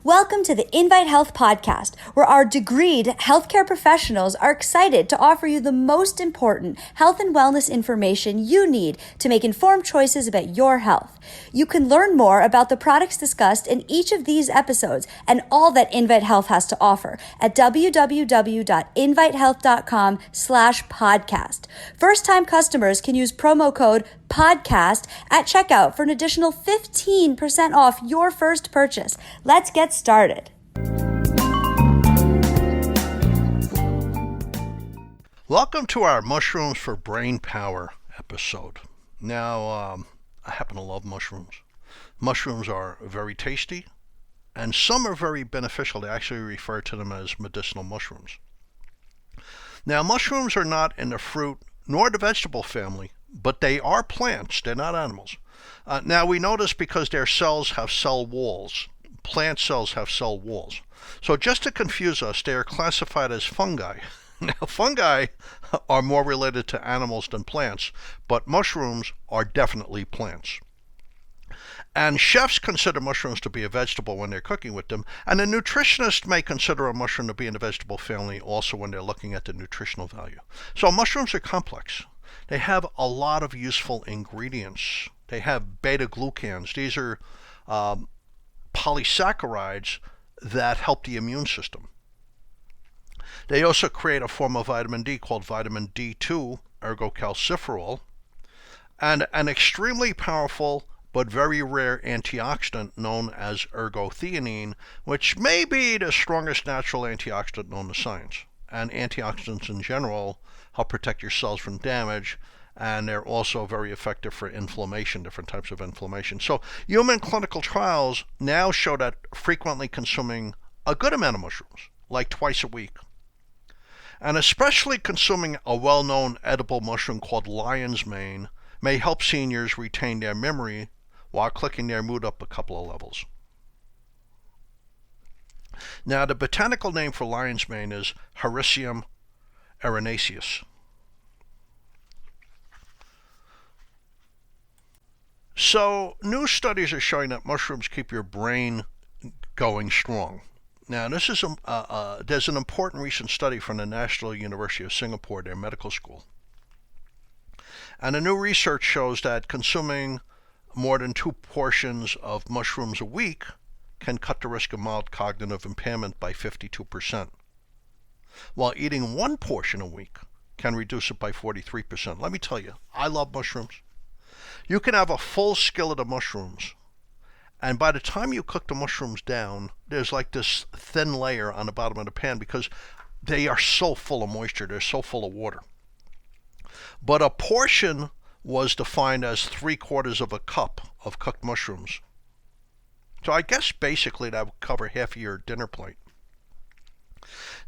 Welcome to the Invite Health podcast, where our degreed healthcare professionals are excited to offer you the most important health and wellness information you need to make informed choices about your health. You can learn more about the products discussed in each of these episodes and all that Invite Health has to offer at www.invitehealth.com/podcast. First-time customers can use promo code podcast at checkout for an additional 15% off your first purchase. Let's get started. Welcome to our Mushrooms for Brain Power episode. Now, I happen to love mushrooms. Mushrooms are very tasty, and some are very beneficial. They actually refer to them as medicinal mushrooms. Now, mushrooms are not in the fruit nor the vegetable family, but they are plants. They're not animals. Now, we know this because their cells have cell walls. Plant cells have cell walls. So just to confuse us, they are classified as fungi. Now, fungi are more related to animals than plants, but mushrooms are definitely plants. And chefs consider mushrooms to be a vegetable when they're cooking with them, and a nutritionist may consider a mushroom to be in the vegetable family also when they're looking at the nutritional value. So mushrooms are complex. They have a lot of useful ingredients. They have beta-glucans. These are polysaccharides that help the immune system. They also create a form of vitamin D called vitamin D2, ergocalciferol, and an extremely powerful but very rare antioxidant known as ergothioneine, which may be the strongest natural antioxidant known to science. And antioxidants in general help protect your cells from damage, and they're also very effective for inflammation, different types of inflammation. So human clinical trials now show that frequently consuming a good amount of mushrooms, like twice a week, and especially consuming a well-known edible mushroom called lion's mane, may help seniors retain their memory while clicking their mood up a couple of levels. Now, the botanical name for lion's mane is Hericium erinaceus. So, new studies are showing that mushrooms keep your brain going strong. Now, this is there's an important recent study from the National University of Singapore, their medical school. And the new research shows that consuming more than 2 portions of mushrooms a week can cut the risk of mild cognitive impairment by 52%, while eating 1 portion a week can reduce it by 43%. Let me tell you, I love mushrooms. You can have a full skillet of mushrooms, and by the time you cook the mushrooms down, there's like this thin layer on the bottom of the pan because they are so full of moisture, they're so full of water. But a portion was defined as 3/4 of a cup of cooked mushrooms. So I guess basically that would cover half of your dinner plate.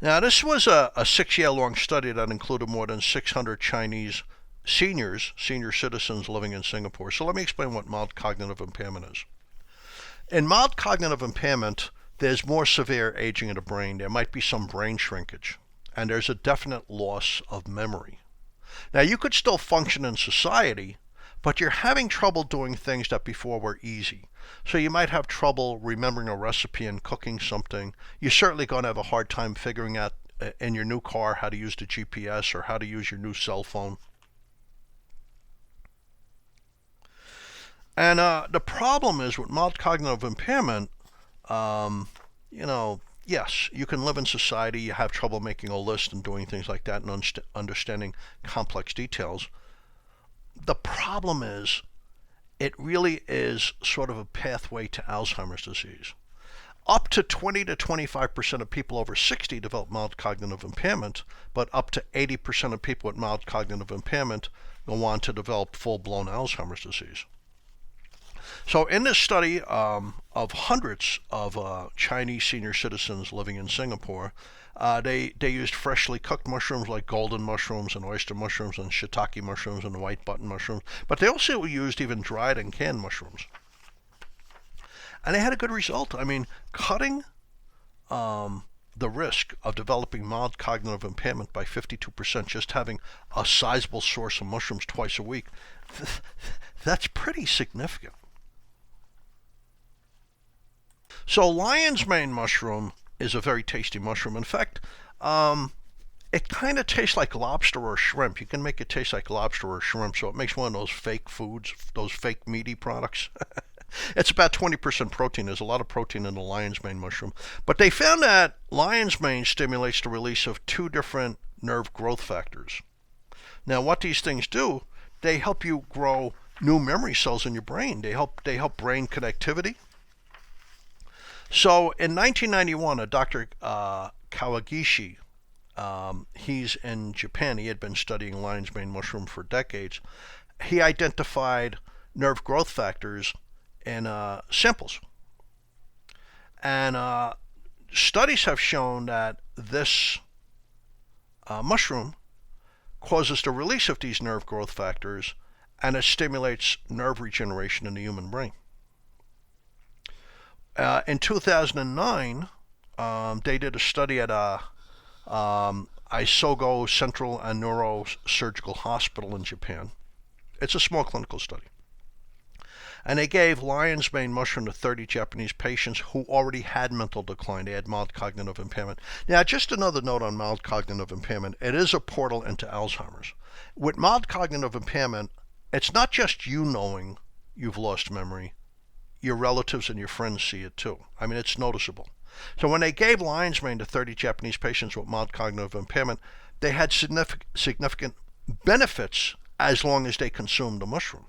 Now, this was a 6-year-long study that included more than 600 Chinese senior citizens living in Singapore. So let me explain what mild cognitive impairment is. In mild cognitive impairment, there's more severe aging of the brain. There might be some brain shrinkage, and there's a definite loss of memory. Now, you could still function in society, but you're having trouble doing things that before were easy. So you might have trouble remembering a recipe and cooking something. You're certainly going to have a hard time figuring out in your new car how to use the GPS or how to use your new cell phone. And the problem is with mild cognitive impairment, yes, you can live in society, you have trouble making a list and doing things like that and understanding complex details. The problem is, it really is sort of a pathway to Alzheimer's disease. Up to 20 to 25% of people over 60 develop mild cognitive impairment, but up to 80% of people with mild cognitive impairment go on to develop full-blown Alzheimer's disease. So in this study of hundreds of Chinese senior citizens living in Singapore, they used freshly cooked mushrooms like golden mushrooms and oyster mushrooms and shiitake mushrooms and white button mushrooms, but they also used even dried and canned mushrooms. And they had a good result. I mean, cutting the risk of developing mild cognitive impairment by 52%, just having a sizable source of mushrooms twice a week, that's pretty significant. So lion's mane mushroom is a very tasty mushroom. In fact, it kind of tastes like lobster or shrimp. You can make it taste like lobster or shrimp, so it makes one of those fake foods, those fake meaty products. It's about 20% protein. There's a lot of protein in the lion's mane mushroom. But they found that lion's mane stimulates the release of two different nerve growth factors. Now, what these things do, they help you grow new memory cells in your brain. They help brain connectivity. So in 1991, a Dr. Kawagishi, he's in Japan. He had been studying lion's mane mushroom for decades. He identified nerve growth factors in samples. And studies have shown that this mushroom causes the release of these nerve growth factors, and it stimulates nerve regeneration in the human brain. In 2009, they did a study at Isogo Central and Neurosurgical Hospital in Japan. It's a small clinical study. And they gave lion's mane mushroom to 30 Japanese patients who already had mental decline. They had mild cognitive impairment. Now, just another note on mild cognitive impairment. It is a portal into Alzheimer's. With mild cognitive impairment, it's not just you knowing you've lost memory. Your relatives and your friends see it too. I mean, it's noticeable. So when they gave lion's mane to 30 Japanese patients with mild cognitive impairment, they had significant benefits as long as they consumed the mushroom.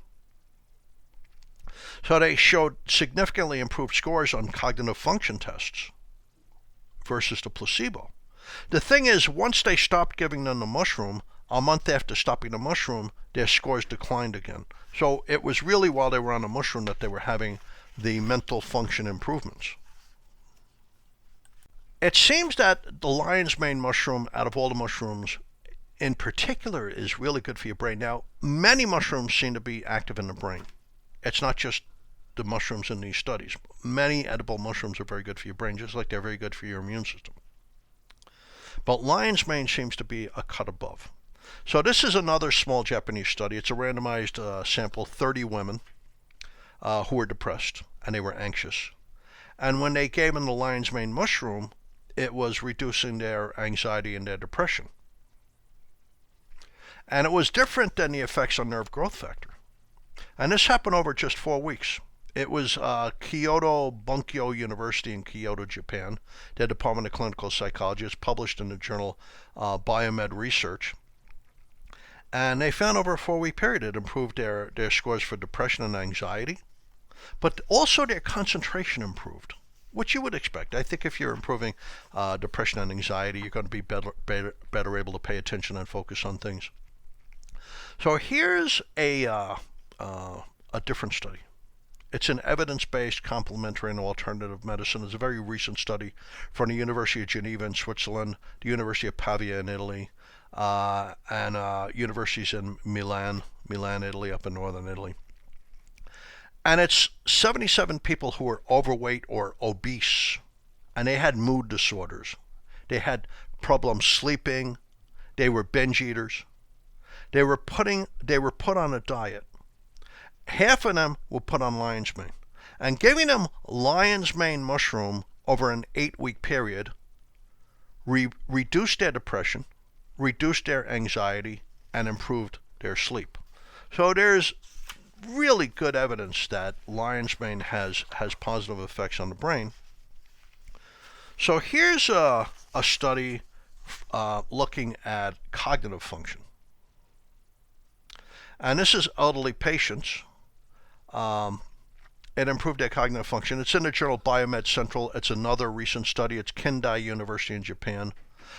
So they showed significantly improved scores on cognitive function tests versus the placebo. The thing is, once they stopped giving them the mushroom, a month after stopping the mushroom, their scores declined again. So it was really while they were on the mushroom that they were having the mental function improvements. It seems that the lion's mane mushroom, out of all the mushrooms in particular, is really good for your brain. Now, many mushrooms seem to be active in the brain. It's not just the mushrooms in these studies. Many edible mushrooms are very good for your brain, just like they're very good for your immune system. But lion's mane seems to be a cut above. So this is another small Japanese study. It's a randomized sample, 30 women who were depressed and they were anxious. And when they gave them the lion's mane mushroom, it was reducing their anxiety and their depression. And it was different than the effects on nerve growth factor. And this happened over just 4 weeks. It was Kyoto Bunkyo University in Kyoto, Japan. Their Department of Clinical Psychology. It's published in the journal Biomed Research. And they found over a 4-week period it improved their scores for depression and anxiety. But also their concentration improved, which you would expect. I think if you're improving depression and anxiety, you're going to be better able to pay attention and focus on things. So here's a different study. It's an evidence-based complementary and alternative medicine. It's a very recent study from the University of Geneva in Switzerland, the University of Pavia in Italy, and universities in Milan, Italy, up in northern Italy. And it's 77 people who were overweight or obese, and they had mood disorders. They had problems sleeping. They were binge eaters. They were put on a diet. Half of them were put on lion's mane. And giving them lion's mane mushroom over an 8-week period reduced their depression, reduced their anxiety, and improved their sleep. So there's really good evidence that lion's mane has positive effects on the brain. So here's a study looking at cognitive function. And this is elderly patients. It improved their cognitive function. It's in the journal Biomed Central. It's another recent study. It's Kendai University in Japan.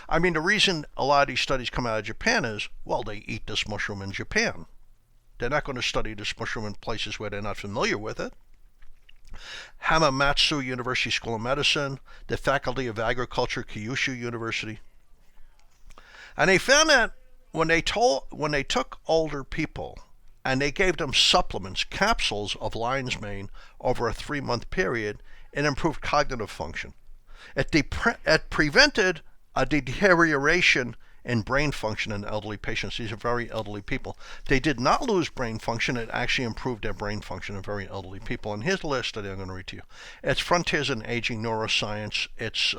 I mean, the reason a lot of these studies come out of Japan is, well, they eat this mushroom in Japan. They're not going to study this mushroom in places where they're not familiar with it. Hamamatsu University School of Medicine, the Faculty of Agriculture, Kyushu University. And they found that when they took older people and they gave them supplements, capsules of lion's mane over a 3-month period, it improved cognitive function. It prevented a deterioration in brain function in elderly patients. These are very elderly people. They did not lose brain function. It actually improved their brain function in very elderly people. And here's the last study I'm going to read to you. It's Frontiers in Aging Neuroscience. It's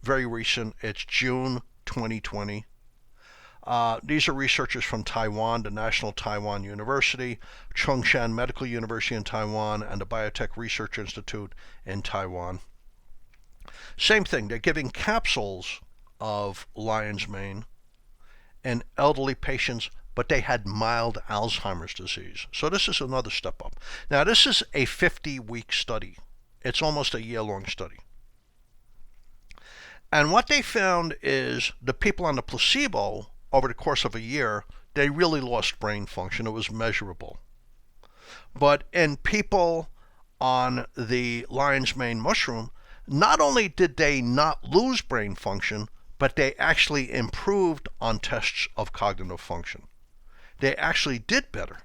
very recent. It's June 2020. These are researchers from Taiwan, the National Taiwan University, Chongshan Medical University in Taiwan, and the Biotech Research Institute in Taiwan. Same thing, they're giving capsules of lion's mane in elderly patients, but they had mild Alzheimer's disease. So this is another step up. Now this is a 50-week study. It's almost a year-long study. And what they found is the people on the placebo, over the course of a year, they really lost brain function. It was measurable. But in people on the lion's mane mushroom, not only did they not lose brain function, but they actually improved on tests of cognitive function. They actually did better.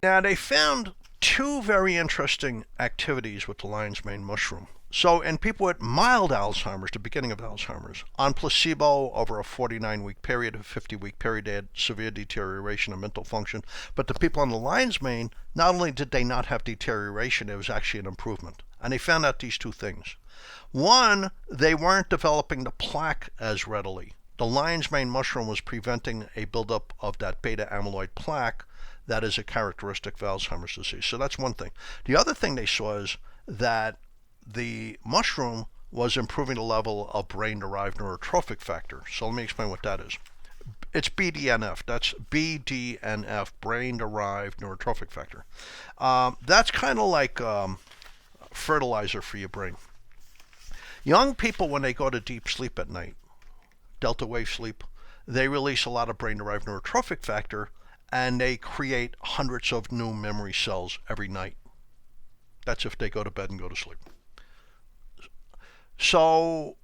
Now, they found two very interesting activities with the lion's mane mushroom. So in people with mild Alzheimer's, the beginning of Alzheimer's, on placebo over a 49-week period, a 50-week period, they had severe deterioration of mental function. But the people on the lion's mane, not only did they not have deterioration, there was actually an improvement. And they found out these two things. One, they weren't developing the plaque as readily. The lion's mane mushroom was preventing a buildup of that beta amyloid plaque that is a characteristic of Alzheimer's disease. So that's one thing. The other thing they saw is that the mushroom was improving the level of brain-derived neurotrophic factor. So let me explain what that is. It's BDNF. That's BDNF, brain-derived neurotrophic factor. That's kind of like fertilizer for your brain. Young people, when they go to deep sleep at night, delta wave sleep, they release a lot of brain-derived neurotrophic factor, and they create hundreds of new memory cells every night. That's if they go to bed and go to sleep. So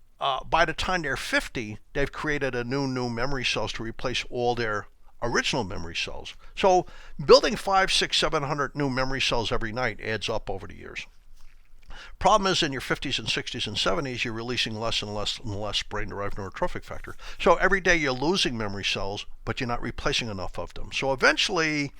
by the time they're 50, they've created a new memory cells to replace all their original memory cells. So building 500, 600, 700 new memory cells every night adds up over the years. Problem is, in your 50s and 60s and 70s, you're releasing less and less and less brain-derived neurotrophic factor. So every day you're losing memory cells, but you're not replacing enough of them. So eventually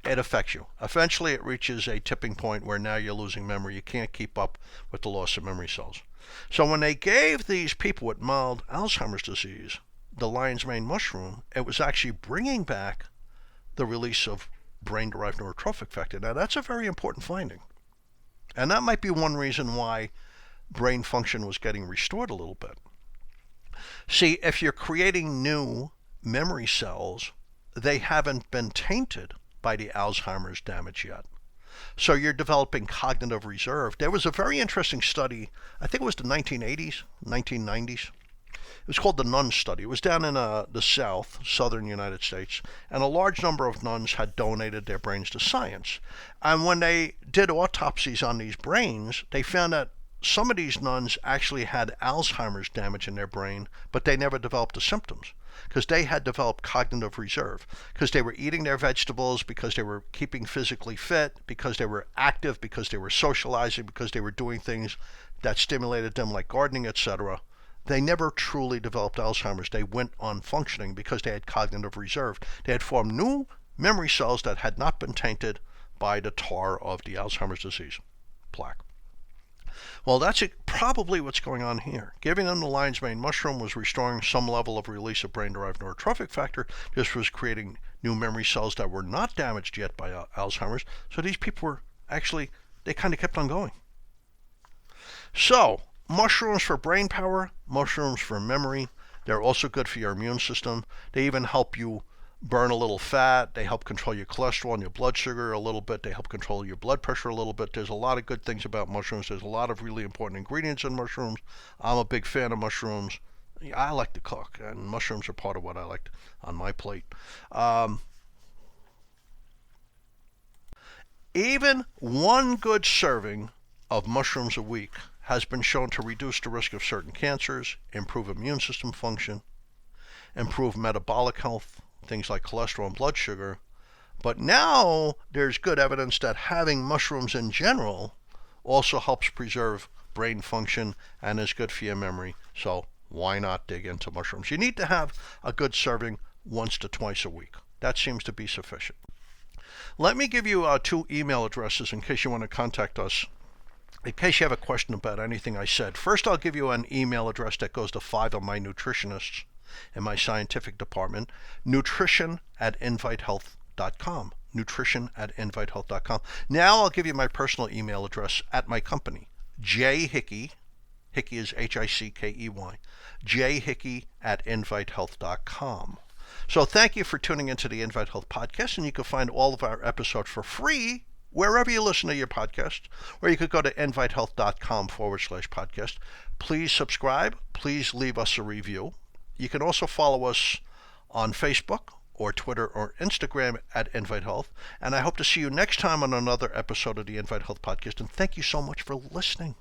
it affects you. Eventually it reaches a tipping point where now you're losing memory. You can't keep up with the loss of memory cells. So when they gave these people with mild Alzheimer's disease the lion's mane mushroom, it was actually bringing back the release of brain-derived neurotrophic factor. Now that's a very important finding. And that might be one reason why brain function was getting restored a little bit. See, if you're creating new memory cells, they haven't been tainted by the Alzheimer's damage yet. So you're developing cognitive reserve. There was a very interesting study, I think it was the 1980s, 1990s. It was called the Nun Study. It was down in the southern United States, and a large number of nuns had donated their brains to science. And when they did autopsies on these brains, they found that some of these nuns actually had Alzheimer's damage in their brain, but they never developed the symptoms because they had developed cognitive reserve, because they were eating their vegetables, because they were keeping physically fit, because they were active, because they were socializing, because they were doing things that stimulated them like gardening, etc. They never truly developed Alzheimer's. They went on functioning because they had cognitive reserve. They had formed new memory cells that had not been tainted by the tar of the Alzheimer's disease plaque. Well, that's probably what's going on here. Giving them the lion's mane mushroom was restoring some level of release of brain-derived neurotrophic factor. This was creating new memory cells that were not damaged yet by Alzheimer's. So these people were actually, they kind of kept on going. So, mushrooms for brain power, mushrooms for memory. They're also good for your immune system. They even help you burn a little fat. They help control your cholesterol and your blood sugar a little bit. They help control your blood pressure a little bit. There's a lot of good things about mushrooms. There's a lot of really important ingredients in mushrooms. I'm a big fan of mushrooms. I like to cook, and mushrooms are part of what I like on my plate. Even one good serving of mushrooms a week has been shown to reduce the risk of certain cancers, improve immune system function, improve metabolic health, things like cholesterol and blood sugar. But now there's good evidence that having mushrooms in general also helps preserve brain function and is good for your memory. So why not dig into mushrooms? You need to have a good serving once to twice a week. That seems to be sufficient. Let me give you 2 email addresses in case you want to contact us, in case you have a question about anything I said. First, I'll give you an email address that goes to 5 of my nutritionists in my scientific department, nutrition@invitehealth.com. nutrition@invitehealth.com. Now I'll give you my personal email address at my company, jhickey, Hickey is Hickey, jhickey@invitehealth.com. So thank you for tuning into the Invite Health Podcast, and you can find all of our episodes for free wherever you listen to your podcast, or you could go to invitehealth.com/podcast. Please subscribe. Please leave us a review. You can also follow us on Facebook or Twitter or Instagram at Invite Health. And I hope to see you next time on another episode of the Invite Health Podcast. And thank you so much for listening.